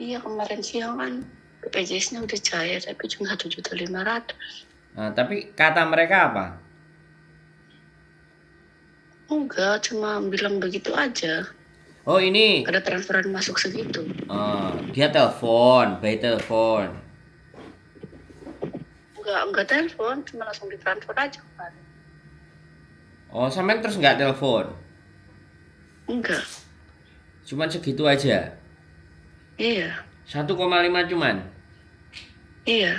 Iya, kemarin siang kan BPJS-nya udah cair tapi cuma 1.500.000. Tapi kata mereka apa? Enggak, cuma bilang begitu aja. Oh ini, Ada transferan masuk segitu. dia telepon, by telepon. Enggak telepon, cuma langsung ditransfer aja kan. Oh, sampean terus nggak telepon? Enggak. Cuman segitu aja. Iya. 1,5 cuman. Iya.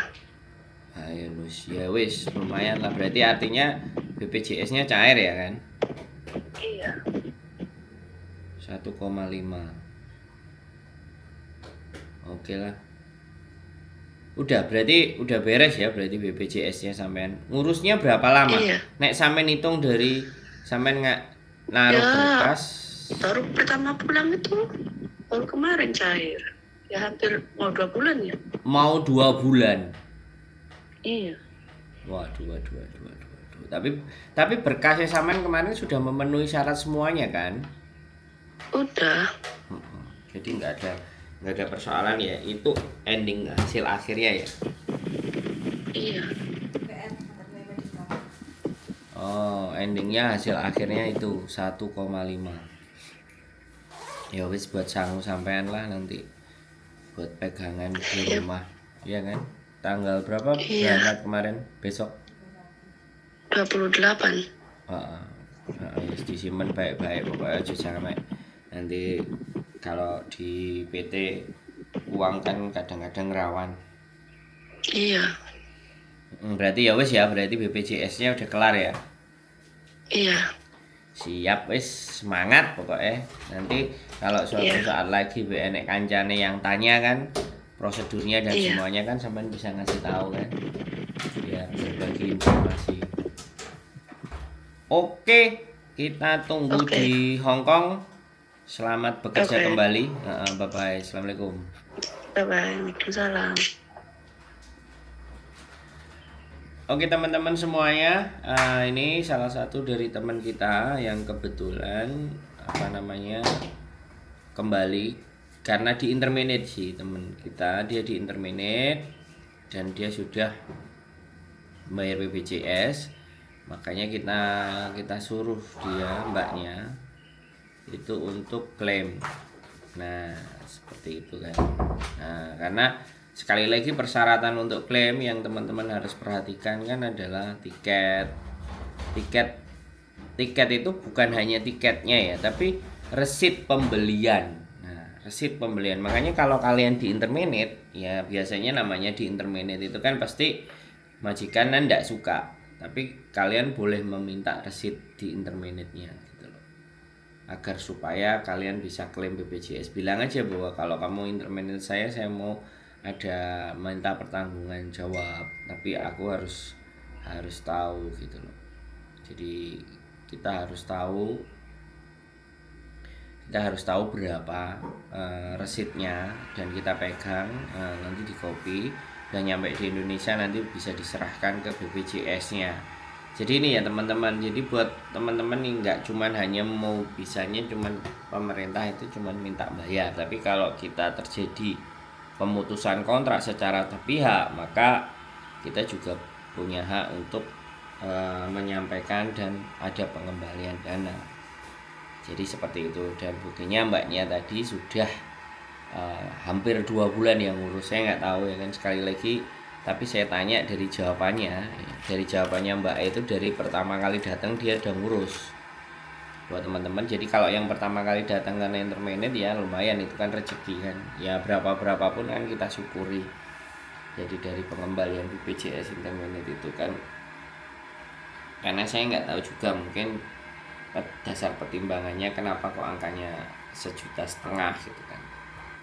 Ayo Lus, ya wis lumayan lah. Berarti artinya BPJS-nya cair ya kan? Iya. 1,5. Oke lah. Udah berarti udah beres ya berarti BPJS-nya sampean. Ngurusnya berapa lama? Iya. Nek sampean hitung dari sampean nggak naruh Ya, berkas. baru pertama pulang itu baru kemarin cair. Ya hampir mau 2 bulan ya. Mau 2 bulan. Iya. Waduh. Tapi berkasnya sampean kemarin sudah memenuhi syarat semuanya kan? Udah. Jadi nggak ada persoalan ya. Itu ending hasil akhirnya ya. Iya. Oh, endingnya hasil akhirnya itu 1,5. Ya wis buat sangu sampean lah nanti buat pegangan di Iya. rumah. Iya kan? Tanggal berapa Iya. berangkat kemarin? Besok. 28. Heeh. Heeh, disimpan baik-baik pokoknya aja sampai nanti kalau di PT uang kan kadang-kadang rawan. Iya. Berarti ya wis ya, berarti BPJS-nya udah kelar ya. Iya. Siap wis, semangat pokoknya. Nanti kalau suatu Iya. saat lagi BNK kancane yang tanya kan prosedurnya dan Iya. semuanya kan sampean bisa ngasih tahu kan. Ya, berbagi informasi. Oke, kita tunggu Oke. di Hong Kong. Selamat bekerja Oke. kembali. Bye bye. Assalamualaikum. Bye bye. Waalaikumsalam. Oke teman-teman semuanya, ini salah satu dari teman kita yang kebetulan kembali karena di interminate sih teman kita, dia di interminate dan dia sudah bayar BPJS, makanya kita suruh dia mbaknya itu untuk klaim. Nah seperti itu kan. Nah karena sekali lagi persyaratan untuk klaim yang teman-teman harus perhatikan kan adalah tiket itu bukan hanya tiketnya ya, tapi resit pembelian. Nah, resit pembelian. Makanya kalau kalian di interminate, ya biasanya namanya di interminate itu kan pasti majikan kan tidak suka. Tapi kalian boleh meminta resit di interminate-nya gitu loh. Agar supaya kalian bisa klaim BPJS. Bilang aja bahwa kalau kamu interminate saya mau ada minta pertanggungan jawab, tapi aku harus tahu gitu loh. Jadi kita harus tahu berapa resitnya dan kita pegang, nanti di copy dan nyampe di Indonesia nanti bisa diserahkan ke BPJS-nya. Jadi ini ya teman-teman, jadi buat teman-teman yang nggak cuman hanya mau bisanya cuman pemerintah itu cuman minta bayar, tapi kalau kita terjadi pemutusan kontrak secara sepihak maka kita juga punya hak untuk menyampaikan dan ada pengembalian dana. Jadi seperti itu dan buktinya mbaknya tadi sudah hampir 2 bulan yang ngurus. Saya nggak tahu ya kan, sekali lagi tapi saya tanya dari jawabannya mbak itu dari pertama kali datang dia udah ngurus buat teman-teman. Jadi kalau yang pertama kali datang karena interminate ya lumayan, itu kan rezeki kan ya, berapapun kan kita syukuri. Jadi dari pengembalian BPJS interminate itu kan, karena saya nggak tahu juga mungkin dasar pertimbangannya kenapa kok angkanya 1,5 juta gitu kan.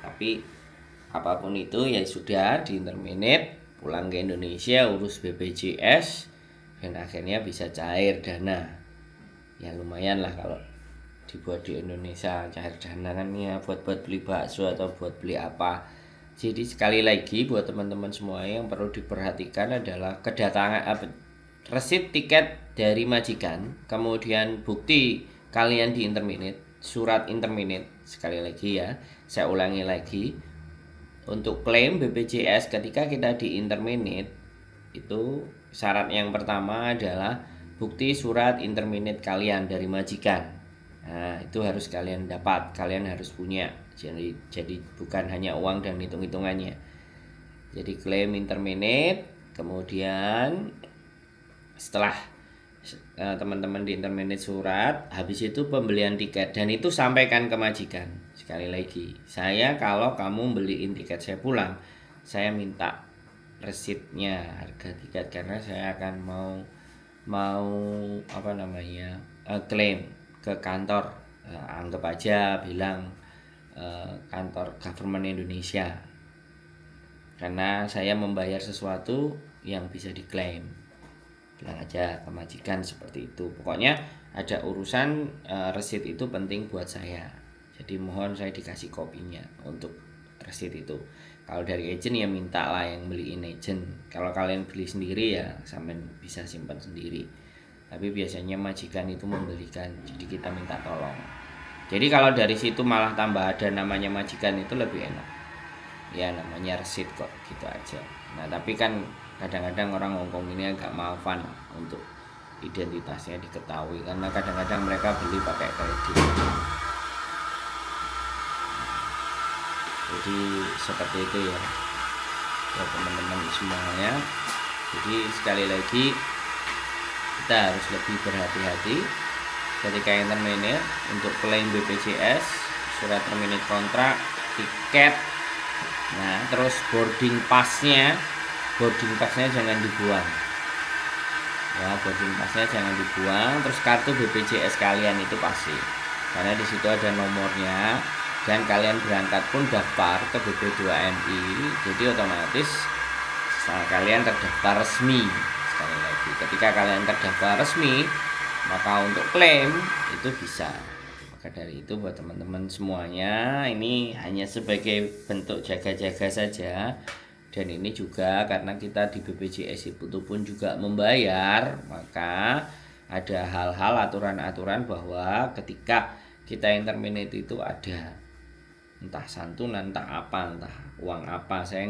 Tapi apapun itu ya sudah di interminate, pulang ke Indonesia urus BPJS dan akhirnya bisa cair dana. Ya lumayan lah kalau dibuat di Indonesia cair dana kan ya, buat beli bakso atau buat beli apa. Jadi sekali lagi buat teman-teman semua yang perlu diperhatikan adalah kedatangan resit tiket dari majikan, kemudian bukti kalian di interminate, surat interminate. Sekali lagi ya, saya ulangi lagi, untuk klaim BPJS ketika kita di interminate itu syarat yang pertama adalah bukti surat interminate kalian dari majikan. Nah, itu harus kalian dapat, kalian harus punya. Jadi bukan hanya uang dan hitung-hitungannya. Jadi klaim interminate, kemudian setelah teman-teman di interminate surat, habis itu pembelian tiket dan itu sampaikan ke majikan. Sekali lagi, saya kalau kamu beliin tiket saya pulang, saya minta resitnya harga tiket karena saya akan mau klaim ke kantor. Anggap aja bilang kantor government Indonesia, karena saya membayar sesuatu yang bisa diklaim. Bilang aja ke majikan seperti itu. Pokoknya ada urusan resit itu penting buat saya. Jadi mohon saya dikasih kopinya untuk resit itu. Kalau dari agent ya minta lah yang beliin agent. Kalau kalian beli sendiri ya sampai bisa simpan sendiri. Tapi biasanya majikan itu membelikan, jadi kita minta tolong. Jadi kalau dari situ malah tambah ada namanya majikan itu lebih enak. Ya namanya resit kok, gitu aja. Nah tapi kan kadang-kadang orang Hongkong ini agak maafan untuk identitasnya diketahui karena kadang-kadang mereka beli pakai kredit. Jadi seperti itu ya teman-teman semuanya. Jadi sekali lagi kita harus lebih berhati-hati ketika interminate untuk klaim BPJS, surat terminate kontrak, tiket. Nah terus boarding passnya jangan dibuang ya, boarding passnya jangan dibuang. Terus kartu BPJS kalian itu pasti, karena di situ ada nomornya dan kalian berangkat pun daftar ke BP2MI, jadi otomatis kalian terdaftar resmi. Sekali lagi, ketika kalian terdaftar resmi maka untuk klaim itu bisa. Maka dari itu buat teman-teman semuanya, ini hanya sebagai bentuk jaga-jaga saja. Dan ini juga karena kita di BPJS itu pun juga membayar, maka ada hal-hal aturan-aturan bahwa ketika kita interminate itu ada entah santunan, entah apa, entah uang apa. Saya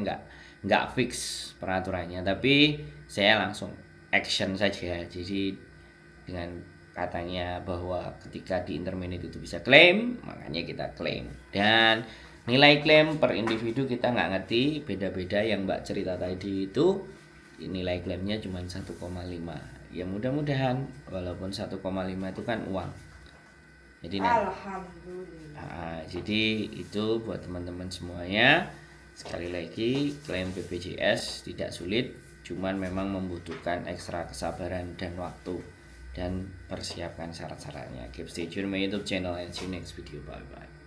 nggak fix peraturannya, tapi saya langsung action saja. Jadi dengan katanya bahwa ketika di interminate itu bisa klaim, makanya kita klaim. Dan nilai klaim per individu kita nggak ngerti, beda-beda. Yang Mbak cerita tadi itu nilai klaimnya cuma 1,5. Ya mudah-mudahan, walaupun 1,5 itu kan uang. Jadi Alhamdulillah. jadi itu buat teman-teman semuanya. Sekali lagi, klaim BPJS tidak sulit, cuman memang membutuhkan ekstra kesabaran dan waktu, dan persiapkan syarat-syaratnya. Keep stay tune my YouTube channel and see you next video. Bye bye.